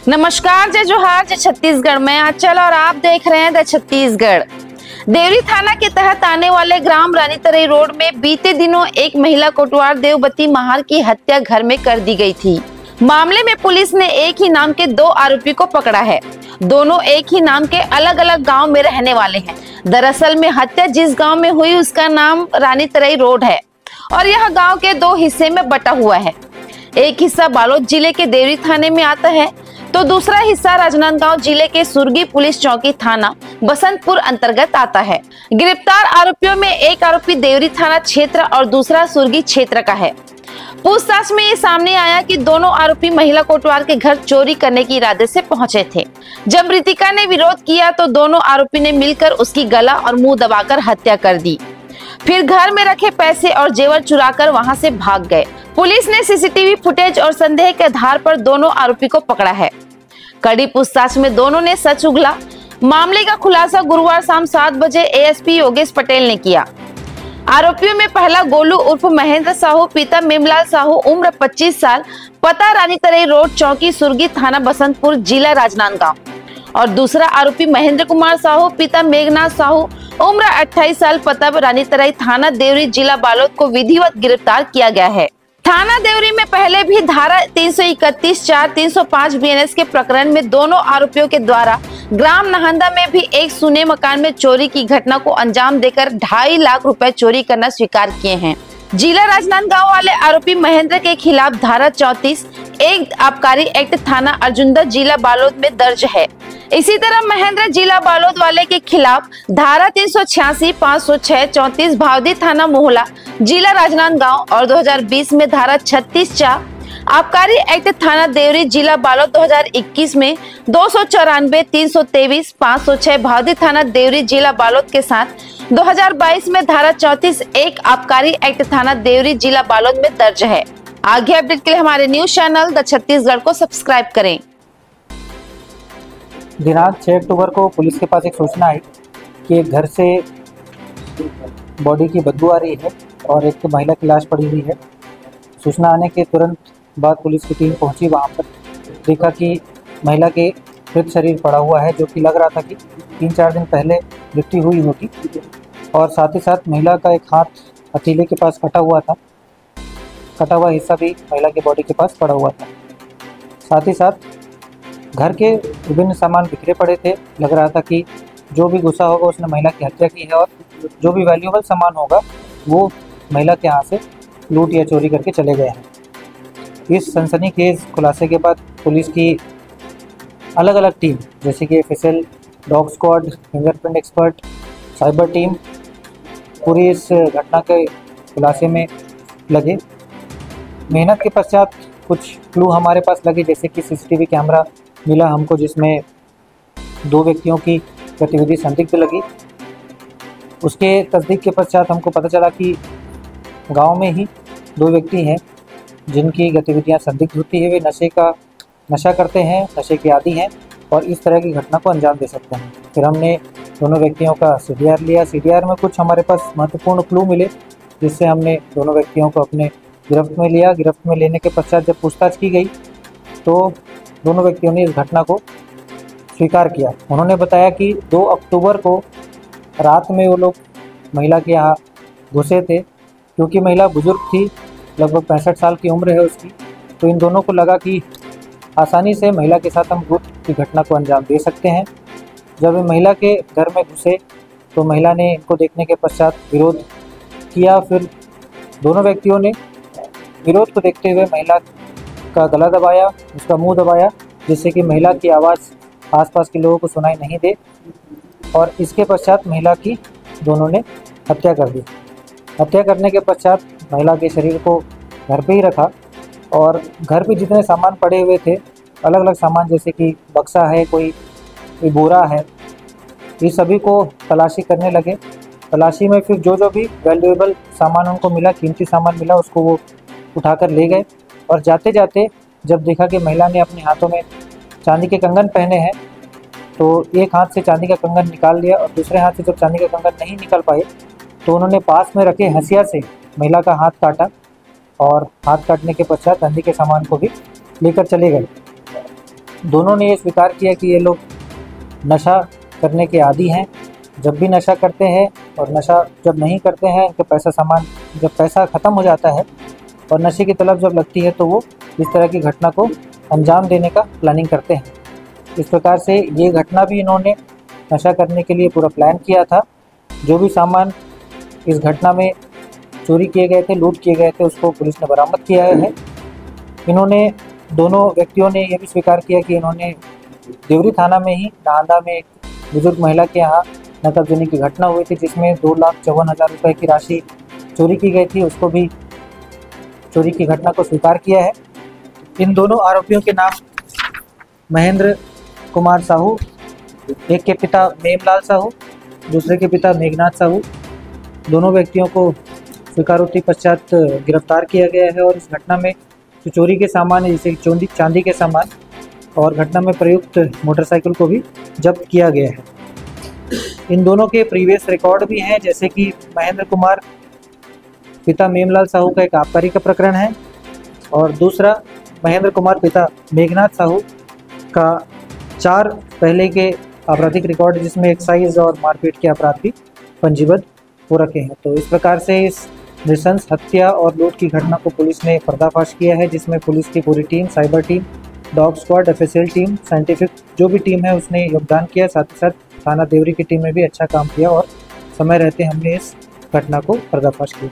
नमस्कार, जय जोहार, जय छत्तीसगढ़। मैं आंचल और आप देख रहे हैं द छत्तीसगढ़। देवरी थाना के तहत आने वाले ग्राम रानीतरई रोड में बीते दिनों एक महिला कोटवार देवबती महार की हत्या घर में कर दी गई थी। मामले में पुलिस ने एक ही नाम के 2 आरोपी को पकड़ा है। दोनों एक ही नाम के अलग अलग गांव में रहने वाले हैं। दरअसल में हत्या जिस गांव में हुई उसका नाम रानीतरई रोड है और यह गांव के 2 हिस्से में बटा हुआ है। एक हिस्सा बालोद जिले के देवरी थाने में आता है तो दूसरा हिस्सा राजनांदगांव जिले के सुरगी पुलिस चौकी थाना बसंतपुर अंतर्गत आता है। गिरफ्तार आरोपियों में एक आरोपी देवरी थाना क्षेत्र और दूसरा सुरगी क्षेत्र का है। पूछताछ में ये सामने आया कि दोनों आरोपी महिला कोटवार के घर चोरी करने के इरादे से पहुंचे थे। जब मृतिका ने विरोध किया तो दोनों आरोपी ने मिलकर उसकी गला और मुंह दबाकर हत्या कर दी। फिर घर में रखे पैसे और जेवर चुराकर वहां से भाग गए। पुलिस ने सीसीटीवी फुटेज और संदेह के आधार पर दोनों आरोपी को पकड़ा है। कड़ी पूछताछ में दोनों ने सच उगला। मामले का खुलासा गुरुवार शाम 7 बजे एएसपी योगेश पटेल ने किया। आरोपियों में पहला गोलू उर्फ महेंद्र साहू पिता मेमलाल साहू उम्र 25 साल, पता रानीतरई रोड, चौकी सुरगी, थाना बसंतपुर, जिला राजनांदगांव और दूसरा आरोपी महेंद्र कुमार साहू पिता मेघनाथ साहू उम्र 28 साल, पता रानीतरई, थाना देवरी, जिला बालोद को विधिवत गिरफ्तार किया गया है। थाना देवरी में पहले भी धारा 331(4), 305 बीएनएस के प्रकरण में दोनों आरोपियों के द्वारा ग्राम नाहंदा में भी एक सुने मकान में चोरी की घटना को अंजाम देकर 2.5 लाख रुपए चोरी करना स्वीकार किए हैं। जिला राजनांदगांव वाले आरोपी महेंद्र के खिलाफ धारा 34 एक आबकारी एक्ट थाना अर्जुंदा, जिला बालोद में दर्ज है। इसी तरह महेंद्र जिला बालोद वाले के खिलाफ धारा 386, 506, 34 भावदी, थाना मोहला, जिला राजनांदगांव और 2020 में धारा 36(4) आबकारी एक्ट थाना देवरी, जिला बालोद 2021 में 294, 323, 506 भावदी, थाना देवरी, जिला बालोद के साथ 2022 में धारा 34(1) आबकारी एक्ट थाना देवरी, जिला बालोद में दर्ज है। आगे अपडेट के लिए हमारे न्यूज चैनल द छत्तीसगढ़ को सब्सक्राइब करें। दिनांक 6 अक्टूबर को पुलिस के पास एक सूचना आई कि एक घर से बॉडी की बदबू आ रही है और एक महिला की लाश पड़ी हुई है। सूचना आने के तुरंत बाद पुलिस की टीम पहुंची वहां पर। देखा कि महिला के मृत शरीर पड़ा हुआ है, जो कि लग रहा था कि 3-4 दिन पहले मृत्यु हुई होगी और साथ ही साथ महिला का एक हाथ हथेली के पास कटा हुआ था। कटा हुआ हिस्सा भी महिला के बॉडी के पास पड़ा हुआ था। साथ ही साथ घर के विभिन्न सामान बिखरे पड़े थे। लग रहा था कि जो भी गुस्सा होगा उसने महिला की हत्या की है और जो भी वैल्यूएबल सामान होगा वो महिला के यहाँ से लूट या चोरी करके चले गए हैं। इस सनसनीखेज खुलासे के बाद पुलिस की अलग अलग टीम जैसे कि FSL, dog squad, fingerprint expert, cyber team पूरी इस घटना के खुलासे में लगे। मेहनत के पश्चात कुछ क्लू हमारे पास लगे, जैसे कि सीसीटीवी कैमरा मिला हमको जिसमें 2 व्यक्तियों की गतिविधि संदिग्ध लगी। उसके तस्दीक के पश्चात हमको पता चला कि गांव में ही 2 व्यक्ति हैं जिनकी गतिविधियां संदिग्ध होती है। वे नशा करते हैं, नशे के आदी हैं और इस तरह की घटना को अंजाम दे सकते हैं। फिर हमने दोनों व्यक्तियों का सीडीआर लिया। सीडीआर में कुछ हमारे पास महत्वपूर्ण क्लू मिले जिससे हमने दोनों व्यक्तियों को अपने गिरफ्त में लिया। गिरफ्त में लेने के पश्चात जब पूछताछ की गई तो दोनों व्यक्तियों ने इस घटना को स्वीकार किया। उन्होंने बताया कि 2 अक्टूबर को रात में वो लोग महिला के यहाँ घुसे थे। क्योंकि महिला बुजुर्ग थी, लगभग 65 साल की उम्र है उसकी, तो इन दोनों को लगा कि आसानी से महिला के साथ हम लूट की घटना को अंजाम दे सकते हैं। जब वे महिला के घर में घुसे तो महिला ने इनको देखने के पश्चात विरोध किया। फिर दोनों व्यक्तियों ने विरोध को देखते हुए महिला का गला दबाया, उसका मुंह दबाया, जिससे कि महिला की आवाज़ आसपास के लोगों को सुनाई नहीं दे और इसके पश्चात महिला की दोनों ने हत्या कर दी। हत्या करने के पश्चात महिला के शरीर को घर पे ही रखा और घर पे जितने सामान पड़े हुए थे, अलग अलग सामान जैसे कि बक्सा है, कोई बोरा है, ये सभी को तलाशी करने लगे। तलाशी में फिर जो भी वैल्यूएबल सामान उनको मिला, कीमती सामान मिला, उसको वो उठाकर ले गए। और जाते जाते जब देखा कि महिला ने अपने हाथों में चांदी के कंगन पहने हैं तो एक हाथ से चांदी का कंगन निकाल लिया और दूसरे हाथ से जब चांदी का कंगन नहीं निकाल पाए तो उन्होंने पास में रखे हंसिया से महिला का हाथ काटा और हाथ काटने के पश्चात चांदी के सामान को भी लेकर चले गए। दोनों ने ये स्वीकार किया कि ये लोग नशा करने के आदी हैं। जब भी नशा करते हैं और नशा जब नहीं करते हैं, इनके जब पैसा ख़त्म हो जाता है और नशे की तलब जब लगती है तो वो इस तरह की घटना को अंजाम देने का प्लानिंग करते हैं। इस प्रकार से ये घटना भी इन्होंने नशा करने के लिए पूरा प्लान किया था। जो भी सामान इस घटना में चोरी किए गए थे, लूट किए गए थे, उसको पुलिस ने बरामद किया है। इन्होंने दोनों व्यक्तियों ने यह भी स्वीकार किया कि इन्होंने देवरी थाना में ही नांदा में एक बुजुर्ग महिला के यहाँ नकबजनी की घटना हुई थी, जिसमें 2,54,000 रुपये की राशि चोरी की गई थी, उसको भी चोरी की घटना को स्वीकार किया है। इन दोनों आरोपियों के नाम महेंद्र कुमार साहू, एक के पिता मेमलाल साहू, दूसरे के पिता मेघनाथ साहू, दोनों व्यक्तियों को स्वीकारोक्ति पश्चात गिरफ्तार किया गया है। और इस घटना में जो चोरी के सामान है, जैसे चांदी के सामान और घटना में प्रयुक्त मोटरसाइकिल को भी जब्त किया गया है। इन दोनों के प्रीवियस रिकॉर्ड भी हैं, जैसे कि महेंद्र कुमार पिता मेमलाल साहू का एक आबकारी का प्रकरण है और दूसरा महेंद्र कुमार पिता मेघनाथ साहू का 4 पहले के आपराधिक रिकॉर्ड, जिसमें एक्साइज और मारपीट के अपराध भी पंजीबद्ध हो रखे हैं। तो इस प्रकार से इस नृशंस हत्या और लूट की घटना को पुलिस ने पर्दाफाश किया है, जिसमें पुलिस की पूरी team, cyber team, dog squad, FSL team, scientific जो भी टीम है उसने योगदान किया। साथ ही साथ थाना देवरी की टीम ने भी अच्छा काम किया और समय रहते हमने इस घटना को पर्दाफाश किया।